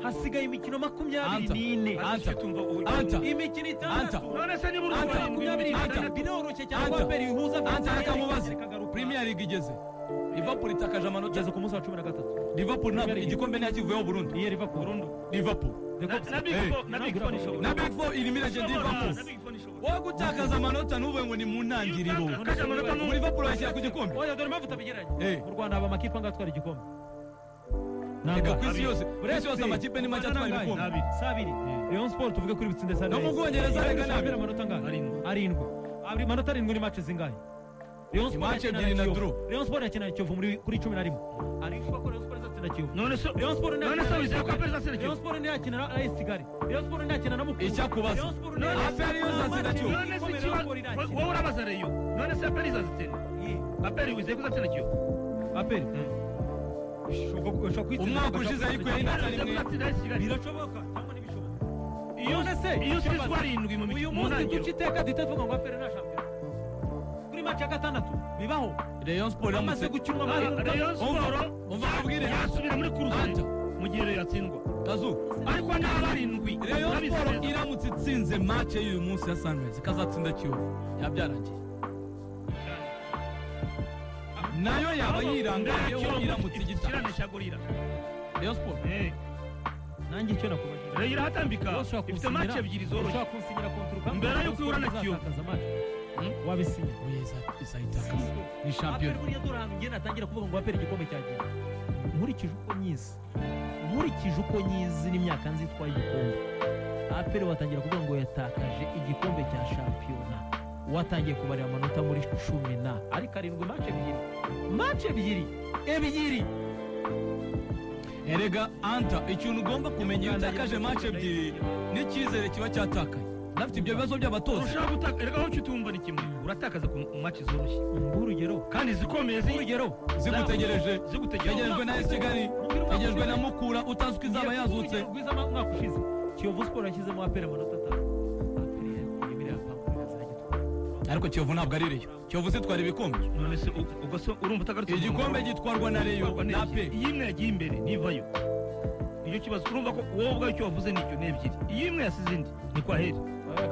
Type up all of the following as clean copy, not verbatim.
hasigaye imikino 24 Anta imikino 6 none se niba Anta biroroshye cyane ko APR ihuza Anta akamubaza Premier League igeze Liverpool itakaje amanota ku munsi wa 13 Liverpool ntabwo igikombe ntiyakivuyeho Burundi iyo Liverpool na Big Four iri mirage Liverpool wowe gutakaza amanota n'uvuye ngo ni mu ntangiriro muri Liverpool bashyira ku gikombe oya dore mpamvu tabigeranye mu Rwanda aba amakipe angatwara igikombe nanga ku isi yose amakipe ni make atwara ibikombe sabiri Rayon Sport tuvuge kuri bitsinde sana no mu Bwongereza rega nabira amanota ngahe arindwi abiri manota arindwi ni match zingahe Rayon Sport ebyiri na draw Rayon Sport yakina Kiyovu muri kuri 11 arishwa ko Rayon Sport izatsinda Kiyovu none so Rayon Sport wizeye ko APR izatsinda Rayon Sport ntiyakina na AS Kigali Rayon Sport ntiyakina na Mukura icyakubaza APR izatsinda Kiyovu none se wowe urabaza Rayon none se APR izatsinda APR wizeye ko izatsinda Kiyovu APR umwaka ushize ariko birashoboka cyangwa ntibishoboka iyo usizwe arindwi mu uyu munsi duca iteka dutevuga ngo APR na champion kuri match ya gatandatu bibaho Rayon Sport amaze gukinwa Rayon Sport umva abwire yasubira muri kuruse mu gihe yatsindwa Kazu ariko n'abarindwi Rayon Sport iramutse itsinze match y'uyu munsi ya Sunrise ikazatsinda Kiyovu yabyarangiye nayo yaba yirangayeho iramutse igitsirane cya gorira Rayon Sport nanjye icyo nakubajije Rayon irahatambika ifite match ebyiri zoroshye ushaka kunsinyira kontra mbere yuko ihura na Kiyovu wabisinya weza isayitakaza ni champion APR buriya doranga ngiye natangira kuvuga ngo APR igikombe cyagiye nkurikije uko nyizi n'imyaka nzitwaye igikombe APR watangira kuvuga ngo yatakaje igikombe cya shampiyona watangiye kubarira amanota muri 10 ariko arindwi match ebyiri erega Anta ikintu ugomba kumenya iyo utakaje match ebyiri n'icyizere kiba cyatakaye nafite ibyo bibazo by'abatoza ushaka gutaka erega aho cyutumva ni kimwe uratakaza ku match zoroshye urugero kandi zikomeye zigutegerejwe na Kigali tegerejwe na Mukura utazi ko izaba yazutse rwiza mwaka ushize Kiyovu Sport yashyizemo APR amanota 5 ariko Kiyovu ntabwo ari Rayon Kiyovu zitwara ibikombe none se ubwo so urumva utagarutse igikombe gitwarwa na Rayon na APR yimwe yagiye imbere nivayo iyo kibazo urumva ko wowe ubwo icyo wavuze nicyo n'ebyiri yimwe yasize indi ni kwa heri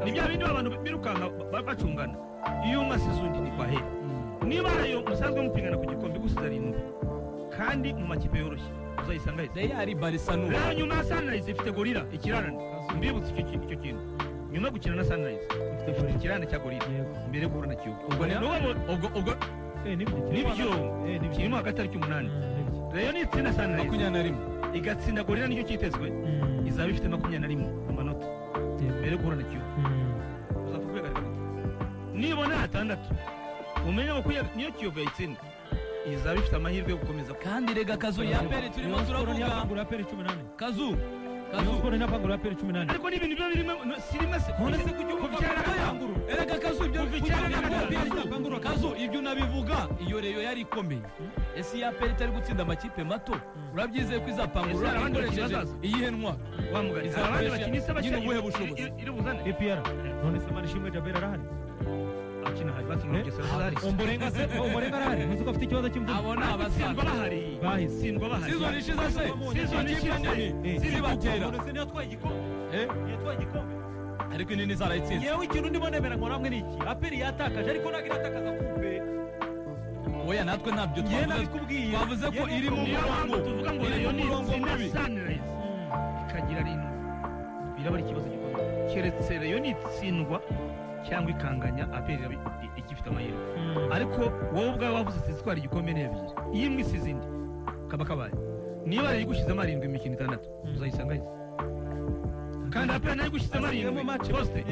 ni bya bindi abantu birukanga bacungana iyo umwe asize undi ni kwa heri niba Rayon musanzwe mupingana ku gikombe gusiza arindwi kandi mu makipe yoroshye uzayisanga heza Real Barca n'ubu rero nyuma ya Sunrise ifite gorira ikirarane mbibutse icyo kintu nyuma yo gukina na Sunrise ifite ikirane cya gorira mbere guhura na Kiyovu ubwo nibyo kirimo hagati ari cy'umunani rero nitsinda Sunrise 21 igatsinda gorira nicyo cyitezwe izaba ifite 21 amanota mbere guhura na Kiyovu uzavuga garagara nibona hatandatu umenye ko niyo Kiyovu yayitsinda izaba ifite amahirwe yo gukomeza kandi rega Kazu ya APR turimo turavuga Kazu Sport n'apangura APR 18 ariko ni ibintu byo birimo sirima se none se kucyuko byaranguru erega Kazu ibyo Kazu ibyo nabivuga iyo Rayon yari ikomeye ese ya APR itari gutsinda amakipe mato urabyizeye ko izapangura ikoresheje iyihenwa wamugari abandi bakinisa nyine ubuhe bushobozi iri buzane APR none se Manishimwe Jabera arahari akina hari basi n'ugesera zari umborenga arahari nzi ko afite ikibazo cy'imvune abona abasindwa bahari bahitsindwa bahari season ishize season ishize zibatera none se yatwaye igikombe ariko nini zarayitsinze yewe ikintu ndimo nemera ngo namwe niki APR yatakaje ariko ntabwo iratakaza kumbe oya natwe ntabyo twavuze ko iri mu murongo tuvuga ngo Rayon ni Sunrise ikagira rino biraba ari ikibazo gikomeye keretse Rayon itsindwa cyangwa ikanganya APR igifite amahirwe ariko wowe ubwawe wavuze zitwara igikombe n'ebyiri iyi imwe isize indi kaba kabaye niba yari gushyizemo arindwi mu mikino 6 uzayisanga heza kandi APR nayo gushyizemo arindwi poste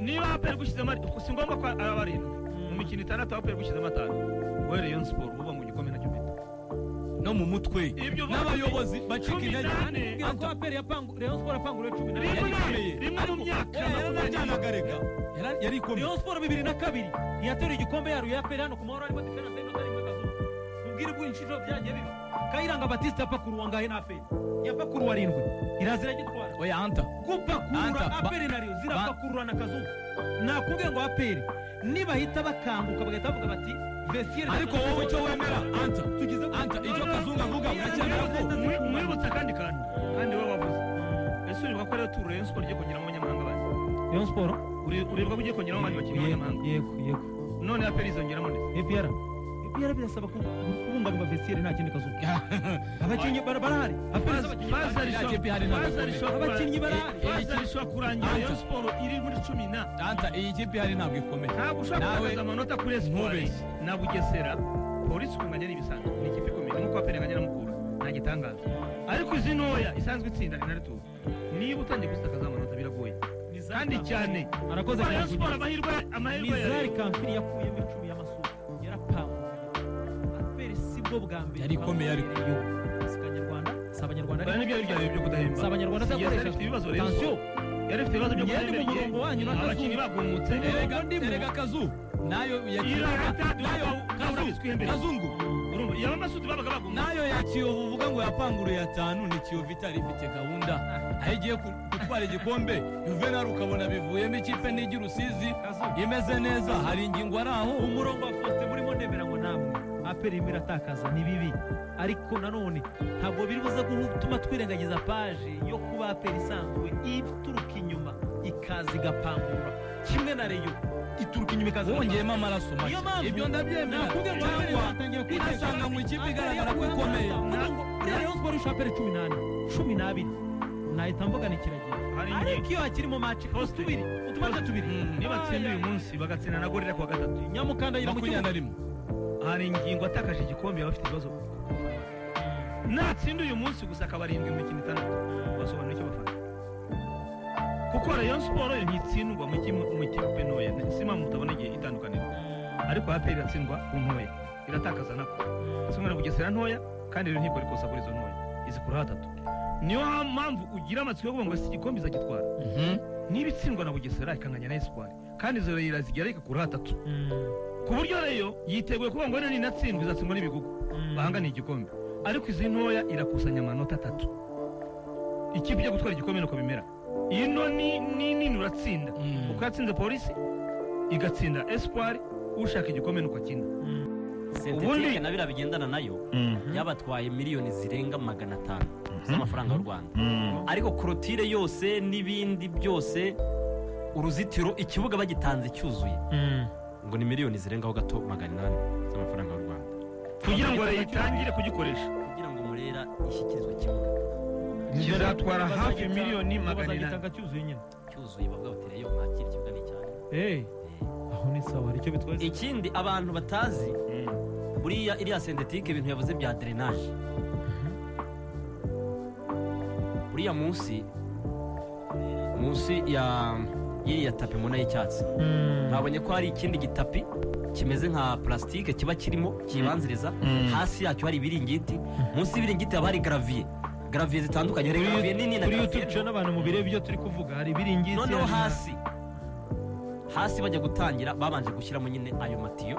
niba APR gushyizemo si ngombwa ko aba arindwi mu mikino 6 APR gushyizemo 5 wowe Rayon Sport uba mu gikombe nacyo mfite no mu mutwe n'abayobozi bacika intege ko APR Rayon Sport apangura 18 rimwe mu myaka yaranajyanagarega yari ikomeye Rayon Sport 2002 yateruye igikombe yaruye APR hano ku mahoro arimo defense y'inota rimwe Kazu mubwire bwo inshuro byagiye biba Kayiranga Baptiste apakuruwa ngahe na APR yapakuruwa 7 irazira gitwara oya Anta gupakurura APR na Rayon zirapakurura na Kazu nakubwiye ngo APR nibahita bakanguka bagahita bavuga bati vestiaire ariko wowe icyo wemera Anta tugize icyo Kazungu avuga uracyemera ko mwibutsa kandi wowe wavuze Sport urebwa ko ugiye kongeraho abandi bakinnyi b'abanyamahanga yego none APR izongeramo ndetse APR birasaba kubungabunga vestiaire nta kindi kazuba abakinnyi barahari abakinnyi barahari ishobora kurangira Rayon Sport iri muri 10 tanta iyi kipe ihari ntabwo ikomeye ntabwo ushobora kugaragaza amanota kuri Espoir na Bugesera polisi kunganya n'ibisanzwe ni ikipe ikomeye nk'uko APR inganya na Mukura nta gitangaza ariko izi ntoya isanzwe itsinda ni narito niba utangiye gusitakaza amanota biragoye kandi cyane arakoze Rayon Sport amahirwe Nizari Kamfiri yakuyemo 10 y'amasuka yarapanga APR sibwo bwa mbere yari ikomeye ariko Abanyarwanda sabanyarwanda bari n'ibyo birya byo kudahemba sabanyarwanda yakoresha ibibazo rero tension yari ifite ibibazo byo kudahemba abakinnyi bagumutse erega kazu nayo kazungu yaba Masudi babaga bagumutse nayo ya Kiyovu uvuga ngo yapanguruye ya 5 ni Kiyovu itari ifite gahunda aho igiye gutwara igikombe Juvenal ukabona bivuyemo ikipe n'igi Rusizi imeze neza hari ingingo ari aho umurongo wa Faustin murimo ndemera ngo namwe APR imira atakaza ni bibi ariko nanone ntabwo biri buze gutuma twirengagiza page yo kuba APR isanzwe ituruka inyuma ikaza igapangura kimwe na Rayon ituruka inyuma ikaza wongeyemo amaraso make ibyo ndabyemera cyangwa irasanga mu ikipe igaragara ko ikomeye Rayon Sport isha APR 12 nahita mvuga ni kiragira ariko iyo hakiri mu match tubiri utumaze tubiri niba batsinda uyu munsi bagatsinda na Gorilla ku wa gatatu Nyamukandayira mu kibuga hari ingingo atakaje igikombe bafite ibibazo natsinda uyu munsi gusa akabarindwi mu mikino 6 basobanura icyo bafata kuko Rayon Sport yo ntitsindwa mu kipe ntoya sima mutabona igihe itandukanira ariko APR iratsindwa ku ntoya iratakaza nako kimwe na Bugesera ntoya kandi rero ntikora ikosa kuri izo ntoya izi kuri 3 niyo mpamvu ugira amatsiko yo kuvuga ngo igikombe izagitwara niba itsindwa na Bugesera ikanganya na Espoir kandi izo rero zigera ikakura 3 ku buryo rero yiteguye kuvuga ngo ninatsindwa izatsindwa n'ibigugu bahanganiye igikombe ariko izi ntoya irakusanya amanota 3 ikipe yo gutwara igikombe nuko bimera ino ni uratsinda uko yatsinze polisi igatsinda Espoir ushaka igikombe nuko akina Sentetike na bira bigendana nayo yabatwaye miliyoni zirenga 500 z'amafaranga y'u Rwanda ariko clôture yose n'ibindi byose uruzitiro ikibuga bagitanze cyuzuye ngo ni miliyoni zirengaho gato 800 z'amafaranga y'u Rwanda kugira ngo yitangire kugikoresha kugira ngo Murera ishyikirizwe ikibuga kizatwara hafi miliyoni 800 cyuzuye bavuga bati rero mwakira ikibuga ni cyane aho ni sawa hari icyo bitwaye ikindi abantu batazi buriya iriya sentetike ibintu yavuze bya drainage buriya munsi ya iriya tapi muna y'icyatsi nabonye ko hari ikindi gitapi kimeze nka plastike kiba kirimo kibanziriza hasi yacyo hari ibiringiti munsi y'ibiringiti haba hari gravier zitandukanye hari gravier nini na gravier cyo n'abantu mu birebe byo turi kuvuga hari ibiringiti noneho hasi bajya gutangira babanje gushyiramo nyine ayo matiyo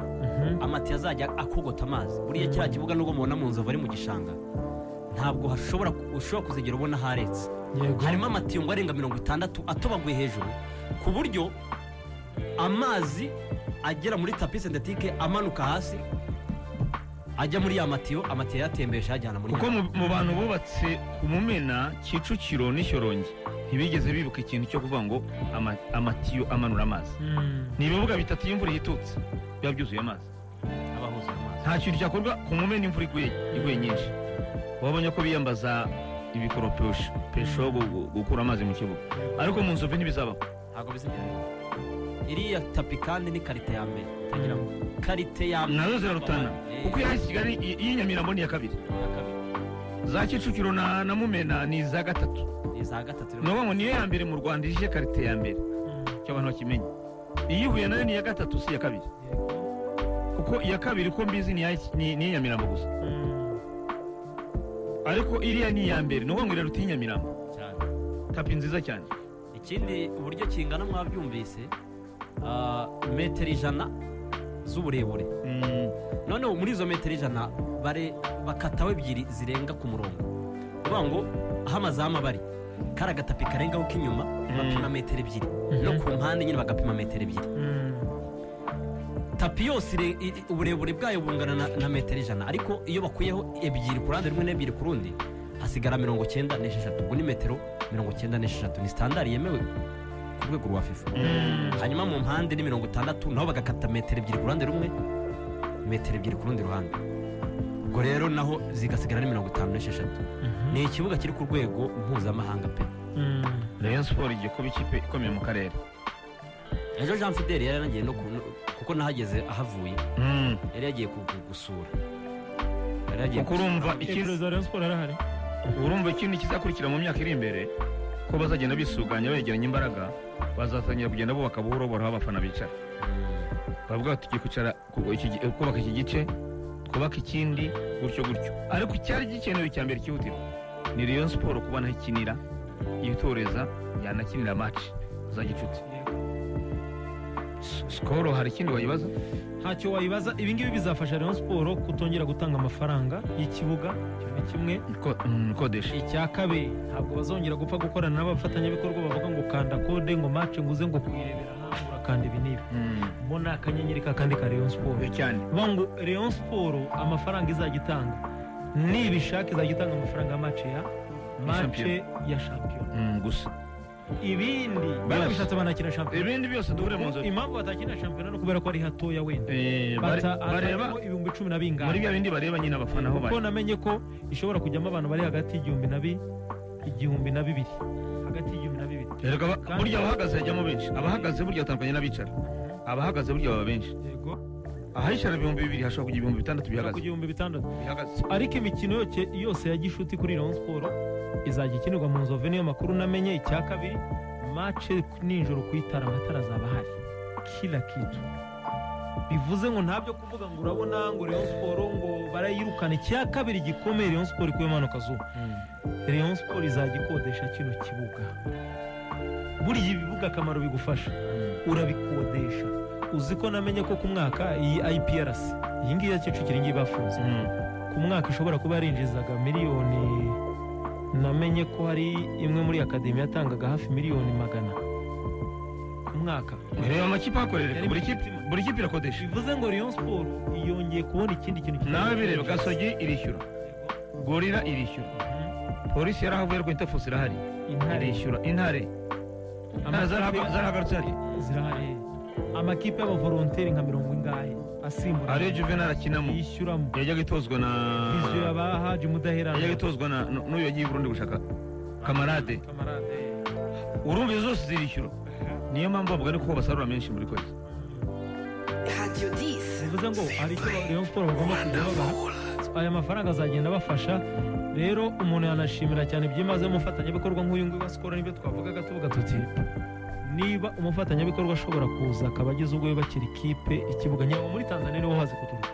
amatiyo azajya akogota amazi buriya kiriya kibuga nubwo mubona mu nzovu ari mu gishanga ntabwo ushobora kuzigera ubona haretse harimo amatiyo ngo arenga 60 atobaguye hejuru ku buryo amazi agera muri tapi sentetike amanuka hasi ajya muri ya matiyo yatembesha ajyana muri kuko mu bantu bubatse ku Mumena Kicukiro n'Ishyorongi ntibigeze bibuka ikintu cyo kuvuga ngo amatiyo amanura amazi ni ibibuga bitatu y'imvura yitutse biba byuzuye amazi nta kintu cyakorwa ku Mumena imvura iguye nyinshi wabonye ko biyambaza ibikoropesho gukura amazi mu kibuga ariko mu Nzove ntibizabaho ntabwo bizigera iriya tapi kandi ni karite ya mbere utagira ngo karite ya mbere nazo zirarutana kuko iya Kigali y'Inyamirambo ni iya kabiri za Kicukiro na Mumena ni za gatatu nuvuga ngo niyo ya mbere mu Rwanda ije karite ya mbere cyo abantu bakimenya iyi Huye nayo ni iya gatatu si iya kabiri kuko iya kabiri ko mbizi ni Nyamirambo gusa ariko iriya ni iya mbere nuvuga ngo iraruta Nyamirambo cyane tapi nziza cyane ikindi uburyo kingana mwabyumvise metero 100 z'uburebure noneho muri izo metero 100 bakataho ebyiri zirenga ku murongo uvuga ngo aho amazamu bari kara gatapi karengaho k'inyuma bapima metero 2 no ku mpande nyine bagapima metero 2 tapi yose uburebure bwayo bungana na metero 100 ariko iyo bakuyeho ebyiri ku ruhande rumwe n'ebyiri ku rundi hasigara 96 ubwo ni metero 96 ni standard yemewe ku rwego rwa FIFA hanyuma mu mpande ni 60 naho bagakata metero ebyiri ku ruhande rumwe metero ebyiri ku rundi ruhande ubwo rero naho zigasigara ni 56 ni ikibuga kiri ku rwego mpuzamahanga pe Rayon Sport igiye kuba ikipe ikomeye mu karere. ejo Jean Fidel yari yanagiye no kuko nahageze ahavuye yari yagiye gusura yari yagiye kuko urumva perezida wa Rayon Sport arahari urumva ikindi kizakurikira mu myaka iri imbere ko bazagenda bisuganya begeranya imbaraga bazatangira kugenda bubaka buhoro buhoro aho abafana bicara bavuga tugiye kwicara kubaka iki gice twubaka ikindi gutyo gutyo ariko icyari gikenewe cya mbere cyihutirwa ni Rayon Sport kubona aho ikinira yitoreza yanakinira match za gicuti. Skoro hari ikindi wayibaza? ntacyo wayibaza. Ibi ngibi bizafasha Rayon Sport kutongera gutanga amafaranga y'ikibuga cyane kimwe kodesha. Icya kabiri ntabwo bazongera gupfa gukorana n'abafatanyabikorwa bavuga ngo kanda kode ngo match nguze ngo kuyirebera hano urakanda ibi n'ibi mbona akanyenyeri kakandi ka Rayon Sport cyane vuga ngo Rayon Sport amafaranga izajya itanga nibishaka izajya itanga amafaranga ya shampiyona gusa ibindi babishatse banakina shampiyona ibindi byose duhure mu nzozi. Impamvu batakina shampiyona no kubera ko ari hatoya wenda bareba ibihumbi 10 na bingahe muri bya bindi bareba nyine abafana aho bari ko namenye ko ishobora kujyamo abantu bari hagati y'igihumbi na bibiri hagati y'igihumbi na bibiri. Burya abahagaze hajyamo benshi abahagaze burya batandukanye n'abicara abahagaze burya baba benshi yego ahicara 2000 hashobora kugira 6000 bihagaze kugihumbi 600 bihagaze ariko imikino yose ya gishuti kuri Rayon Sport izajya ikinirwa mu Nzove niyo makuru namenye. Icya kabiri match nijoro kuyitara amatara azaba hari kila kitu bivuze ngo ntabyo kuvuga ngo urabona ngo Rayon Sport ngo barayirukana. Icya kabiri gikomeye Rayon Sport ikuye manuka zuba Rayon Sport izajya ikodesha kino kibuga. Buriya ibibuga akamaro bigufasha urabikodesha. Uzi ko namenye ko ku mwaka iyi IPRC iyi ngiyi ya Kicukiro ngiye bafunze ku mwaka ishobora kuba yarinjizaga miliyoni, namenye ko hari imwe muri akademi yatangaga hafi miliyoni 100 ku mwaka. Reba amakipe akorera buri kipe irakodesha. Bivuze ngo Rayon Sport yongeye kubona ikindi kintu nawe bireba Gasogi irishyura Gorira irishyura polisi yarahavuye ariko Interforce irahari irishyura Intare zarahagarutse hari zirahari amakipe y'abavolontaire nka 40 ingahe asimbura ari Juvenal akinamo yishyuramo yajyaga itozwa na Vision yabahaje Mudaherana yajyaga itozwa na n'uyu yagiye Burundi gushaka kamarade urumva izo zose zirishyura niyo mpamvu bavuga ko basarura menshi muri kwezi. Bivuze ngo hari icyo Rayon Sport bagomba kugira aya mafaranga azagenda bafasha. Rero umuntu yanashimira cyane byimaze umufatanyabikorwa nk'uyu nguyu wa Skol nibyo twavugaga tuvuga tuti niba umufatanyabikorwa ashobora kuza akaba agize ubwo yubakira ikipe ikibuga nyabo muri Tanzania niho hazi kuturuka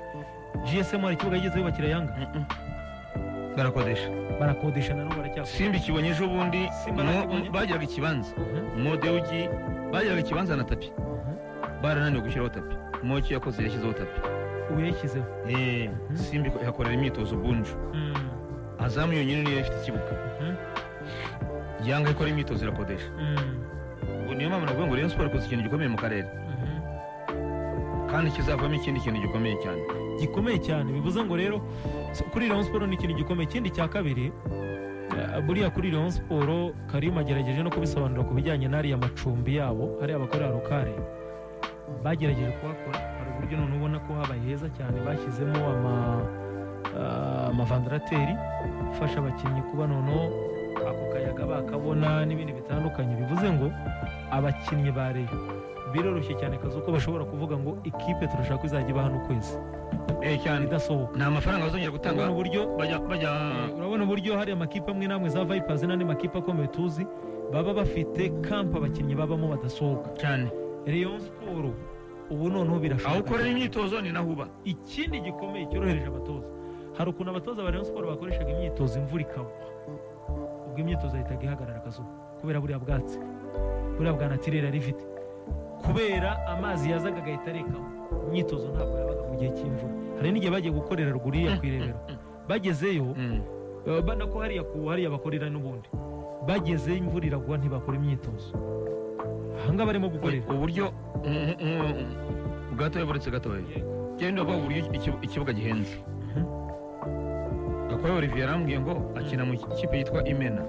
GSM hari ikibuga yagize yubakira Yanga barakodesha na n'ubu baracyakora. Simba kibonye ejo bundi bagiraga ikibanza Modeugi bagiraga ikibanza na tapi barananiwe gushyiraho tapi Moki yakoze yashyizeho tapi ubu yashyizeho Simba yakorera imyitozo Bunju Azamu yonyine niyo ifite ikibuga Yanga ikora imyitozo irakodesha. Niyo mpamvu navuga ngo Rayon Sport ikoze ikintu gikomeye mu karere kandi kizavamo ikindi kintu gikomeye cyane. Bivuze ngo rero kuri Rayon Sport ni ikintu gikomeye. Ikindi cya kabiri buriya kuri Rayon Sport Karim agerageje no kubisobanura ku bijyanye n'ari amacumbi yabo hari abakorera lokale bagerageje kuhakora. Hari uburyo none ubona ko habaye heza cyane bashyizemo amavandarateri ufasha abakinnyi kuba noneho ako kayaga bakabona n'ibindi bitandukanye. Bivuze ngo abakinnyi ba Rayon biroroshye cyane kazo ko bashobora kuvuga ngo ikipe turashaka izajya iba hano kwezi cyane idasohoka nta mafaranga bazongera gutanga urabona uburyo hari amakipe amwe namwe za Vipers n'andi makipe akomeye tuzi baba bafite camp abakinnyi babamo badasohoka cyane. Rayon Sport ubu noneho birashoboka aho ukorera imyitozo ni naho uba. Ikindi gikomeye cyorohereje abatoza hari ukuntu abatoza ba Rayon Sport bakoreshaga imyitozo imvura ikagwa ubwo imyitozo ahitaga ihagarara akazuba kubera buriya bwatsi buriya bwa natirere rifite kubera amazi yazaga agahita arekamo imyitozo ntabwo yabaga mu gihe cy'imvura. Hari n'igihe bagiye gukorera ruguriya kwirebera bagezeyo bana ko hariya bakorera n'ubundi bagezeyo imvura iragwa ntibakora imyitozo ahanga barimo gukorera uburyo gatoya buretse gatoya genda bavuga uburyo ikibuga gihenze Gakwaya Olivier arambwiye ngo akina mu kipe yitwa Imena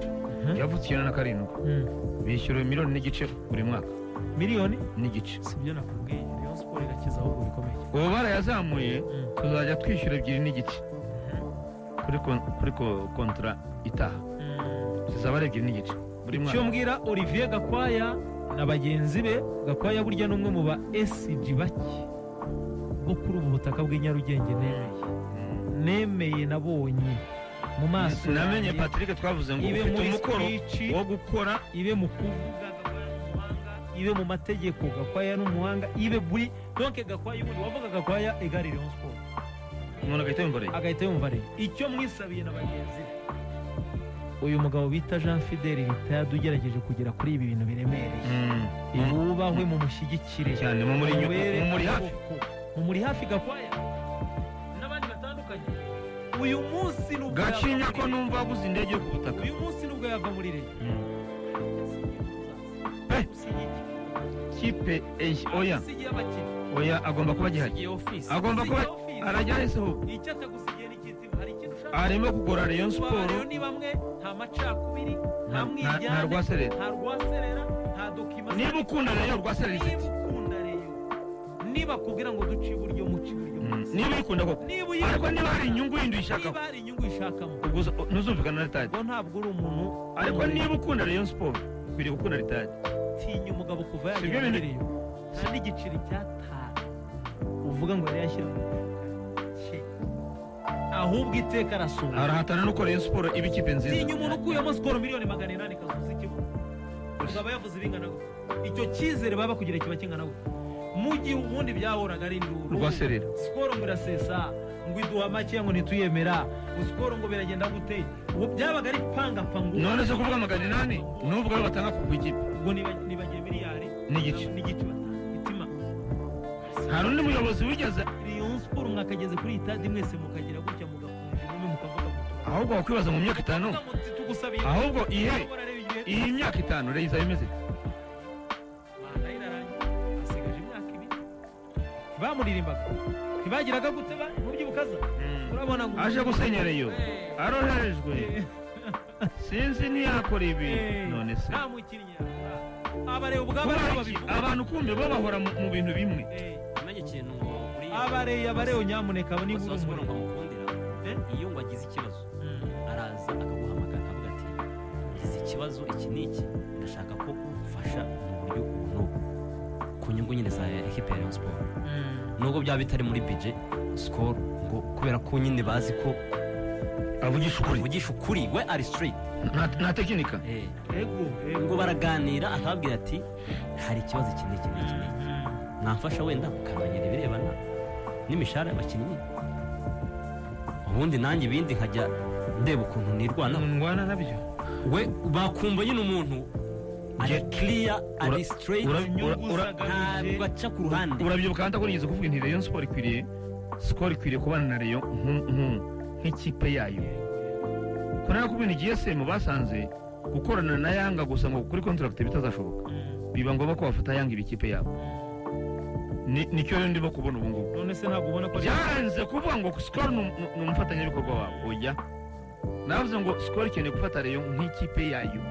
yavutse 97 bishyura miliyoni n'igice buri mwaka miliyoni n'igice sibyo nakubwiye Rayon Sport irakiza ahubwo bikomeye ubu barayazamuye tuzajya twishyura 2 n'igice kuri kontra itaha zizaba ari 2 n'igice buri mwaka icyo mbwira Olivier Gakwaya na bagenzi be Gakwaya burya n'umwe mu ba SG bake bo kuri ubu butaka bw'i Nyarugenge nemeye nabonye mu maso namenye Patrick twavuze ngo ufite umukoro wo gukora ibe mu kuvuga Gakwaya n'umuhanga ibe mu mategeko Gakwaya n'umuhanga ibe buri donc Gakwaya ubundi wavuga Gakwaya egari Rayon Sport umuntu agahita yumva rero icyo mwisabiye na bagenzi be uyu mugabo bita Jean Fidèle Ritayadi ugerageje kugera kuri ibi bintu biremereye yubahwe mu mushyigikire cyane mu muri hafi Gakwaya n'abandi batandukanye uyu munsi nubwo gacinya ko numva abuze indege yo ku butaka uyu munsi nubwo yava muri Rayon kipe oya agomba kuba gihari agomba kuba arajya hese ho icyo atagusigiye n'ikitima hari ikintu ushaka arimo kugora Rayon Sport ni bamwe nta macakubiri nta mwijyane nta rwaserera nta dokima niba ukunda Rayon rwaserera ifite niba kubwira ngo duce iburyo muce iburyo niba uyikunda koko ariko niba hari inyungu yindi uyishakamo ubwo ntuzumvikana na Ritayadi ngo ntabwo uri umuntu ariko niba ukunda Rayon Sport ukwiriye gukunda Ritayadi tinya umugabo kuva yagera muri Rayon nta n'igiceri cyatanu uvuga ngo yari yashyira mu ahubwo iteka arasura arahatana nuko Rayon Sport iba ikipe nziza tinya umuntu ukuyemo skoro miliyoni 800 kazuza ikigo uzaba yavuze ibingana gute icyo cyizere baba kugira kiba kingana gute mu gihe ubundi byahoraga ari rwaserera skoro ngo irasesa ngo iduha make ngo ntituyemera skoro ngo biragenda gute ubu byabaga ari panga pangu none se kuvuga 800 n'ubwo batanga ku ikipe ubwo nibagiye miliyari n'igice itima hari undi muyobozi wigeze Rayon Sport mwakageze kuri Itadi mwese mukagira gutya mugakunja umwe mukavuga ahubwo wakwibaza mu myaka 5 ahubwo iyi myaka 5 Rayon izabimeze bamuririmbaga ntibagiraga gute mubyibukaza urabona ngo aje gusenya Rayon aroherejwe sinzi ntiyakora ibi none se nta mukinnyi abareba ubwabo abantu kumbe bo bahora mu bintu bimwe umenye ikintu ngo abareba nyamuneka abo niba uri umuntu bamukundira iyo ngo agize ikibazo araza akaguhamagara akavuga ati ngize ikibazo iki n'iki ndashaka ko ufasha mu buryo ubu ku nyungu nyine za ekipe ya Rayon Sport nubwo byaba bitari muri budget score ngo kubera ko nyine bazi ko avugisha ukuri we ari straight nta tekinika ngo baraganira akababwira ati hari ikibazo iki n'iki mwamfasha wenda mukamenyera ibirebana n'imishahara y'abakinnyi ubundi nanjye ibindi nkajya ndeba ukuntu nirwana nabyo we bakumva nyine umuntu ari clear ari straight ntabwo aca ku ruhande urabyibuka kandi ko nigeze kuvuga inti Rayon Sport ikwiriye kubana na Rayon nk'ikipe yayo kubera ko ibintu GSM basanze gukorana na Yanga gusa ngo kuri contract bitazashoboka biba ngombwa ko bafata Yanga ikipe yabo nicyo rero ndimo kubona ubu ngubu none se ntabwo ubona ko byanze kuvuga ngo Skol ni umufatanyabikorwa wabo oya navuze ngo Skol ikeneye gufata Rayon nk'ikipe yayo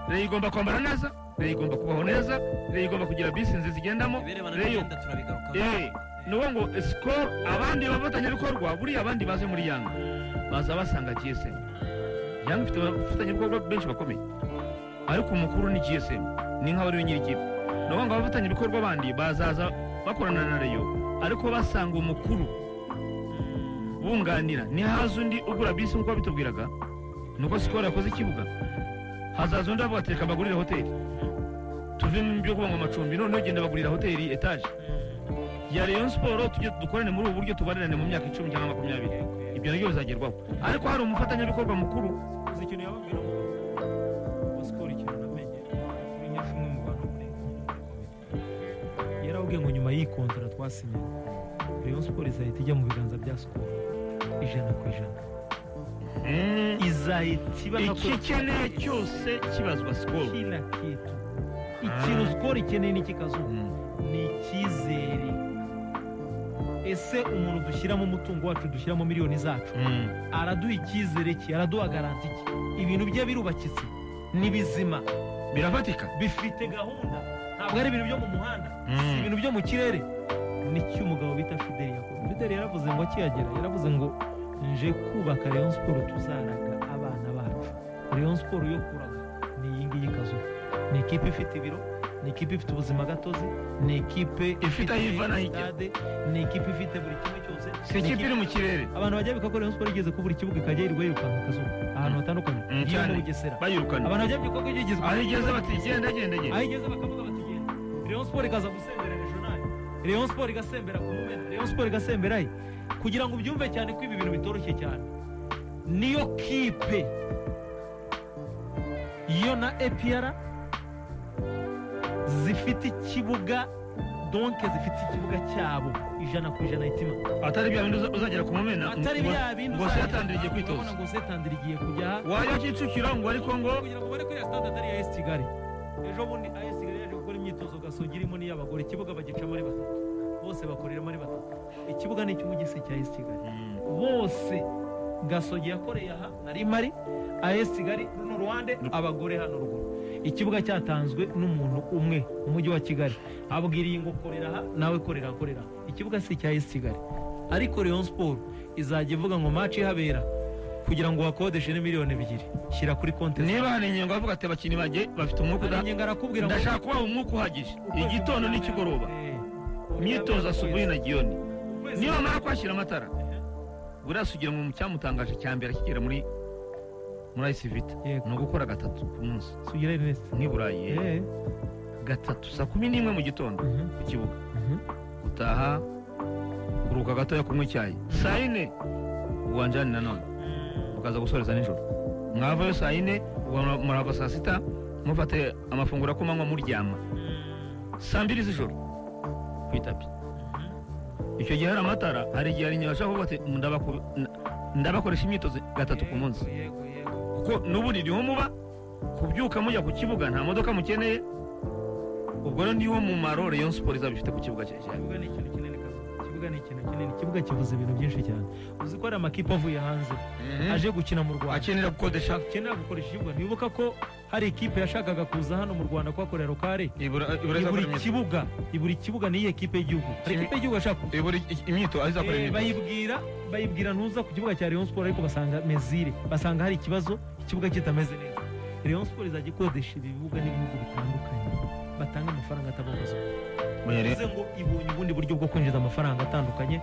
Rayon igomba kwambara neza Rayon igomba kubaho neza Rayon igomba kugira bisi nziza igendamo Rayon nuwo ngo Skol abandi bafatanyabikorwa buriya abandi baze muri Yanga baza basanga GSM Yanga ifite abafatanyabikorwa benshi bakomeye ariko umukuru ni GSM ni nk'abari we nyiri ikipe nuwo ngo abafatanyabikorwa abandi bazaza bakorana na Rayon ariko basanga umukuru bunganira ni haza undi ugura bisi nk'uko bitubwiraga nuko Skol yakoze ikibuga hazaza undi avuga ati reka bagurire hoteli tuve mu byo kubanga amacumbi none ugenda bagurira hoteli etaje ya Rayon Sport tujye dukorane muri ubu buryo tubarirane mu myaka 10 cyangwa 20 ibyo nabyo bizagerwaho ariko hari umufatanyabikorwa mukuru uzi ikintu yababwira ngo Skol ikintu namenye kuri nyinshi umwe mu bantu muri yarabwiye ngo nyuma y'iyi kontra twasinye Rayon Sport izahita ijya mu biganza bya Skol 100%. Izahita ikikeneye cyose kibazwa Skol kila kitu ikintu Skol ikeneye n'iki kazu ni icyizere ese umuntu dushyiramo umutungo wacu dushyiramo miliyoni zacu araduha icyizere ki, araduha garanti ki? Ibintu bye birubakitse, ni bizima, birafatika, bifite gahunda, ntabwo ari ibintu byo mu muhanda, si ibintu byo mu kirere. Nicyo umugabo bita Fideli yakoze. Fideli yaravuze ngo akihagera, yaravuze ngo nje kubaka Rayon Sport tuzaraga abana bacu. Rayon Sport yo kuraga ni iyi ngiyi Kazuba. Ni ikipe ifite ibiro, ni ikipe ifite ubuzima gatozi, ni ikipe ifite aho iva n'aho ijya, ni ikipe ifite buri kimwe cyose, si ikipe iri mu kirere. Abantu bajya bika ko Rayon Sport igeze ku buri kibuga ikajya yirirwa yirukanka Kazuba ahantu hatandukanye, ngiye mu Bugesera bayirukana. Abantu bajya bika ko igeze aho igeze bati genda genda genda, aho igeze bakavuga bati genda. Rayon Sport ikaza gusembera regional, Rayon Sport igasembera ku Mumena, Rayon Sport igasembera he, kugira ngo ubyumve cyane ko ibi bintu bitoroshye cyane. Niyo kipe yo na APR zifite ikibuga, donke zifite ikibuga cyabo 100% itima. atari bya bindi uzagera ku Mumena, Atari bya bindi ngo setandira igiye kwitoza, ngo setandira igiye kujya wajya Kicukiro ngo ariko ngo kugira ngo bare kuri stade atari ya AS Kigali. Ejo bundi AS Kigali yaje gukora imyitozo Gasogi irimo n'iy'abagore, ikibuga bagicamo ari batatu, bose bakoreramo ari batatu. Ikibuga ni icy'umugisi cya AS Kigali, bose Gasogi yakoreye aha nari mari, AS Kigali runo ruhande, abagore hano ruguru. Ikibuga cyatanzwe n'umuntu umwe mu mujyi wa Kigali, abwiriye ngo korera aha nawe korera. Ikibuga si cya AS Kigali, ariko Rayon Sport izajya ivuga ngo match ihabera kugira ngo wakodeshe ni miliyoni 2 shyira kuri konti. Niba hari inyengo avuga ati abakinnyi bagiye bafite umwuka arakubwira ngo ndashaka kubaha umwuka uhagije, igitondo n'ikigoroba, imyitozo asubuhi na giyoni, niba amara kwashyira amatara buriya sugira mu cyamutangaje cya mbere akigera muri AS Vita ni ugukora 3 ku munsi. Sugira Ernest nk'i Burayi 3 saa 11 mu gitondo ku kibuga, gutaha kuruka gatoya kunywa icyayi, saa 4 uwanjani nanone mukaza gusoreza nijoro, mwavayo saa 4 murava saa 6 mufate amafunguro ku manywa muryama saa 2 z'ijoro ku itapi. Icyo gihe hari amatara, hari igihe nyabasha kuvuga ati ndabakoresha imyitozo 3 ku munsi, kuko n'ubundi niho muba kubyuka mujya ku kibuga, nta modoka mukeneye. Ubwo rero niho mu maro Rayon Sport izaba ifite ku kibuga cyayo. Ikibuga ni ikintu kinini Kazuba, ikibuga ni ikintu kinini, ikibuga kivuze ibintu byinshi cyane. Uzi ko ari amakipe avuye hanze aje gukina mu Rwanda, akenera gukodesha, akenera gukoresha ikibuga. Ntibuka ko hari ikipe yashakaga kuza hano mu Rwanda kuhakorera lokale, ibura ikibuga n'iyi ekipe y'igihugu. Hari ekipe y'igihugu yashaka imyitozo azakorera imyitozo, bayibwira ntuza ku kibuga cya Rayon Sport, ariko basanga mezire, basanga hari ikibazo, ikibuga kitameze neza. Rayon Sport izajya ikodesha ibibuga n'ibihugu bitandukanye, batanga amafaranga atababaza. Bivuze ngo ibonye ubundi buryo bwo kwinjiza amafaranga atandukanye.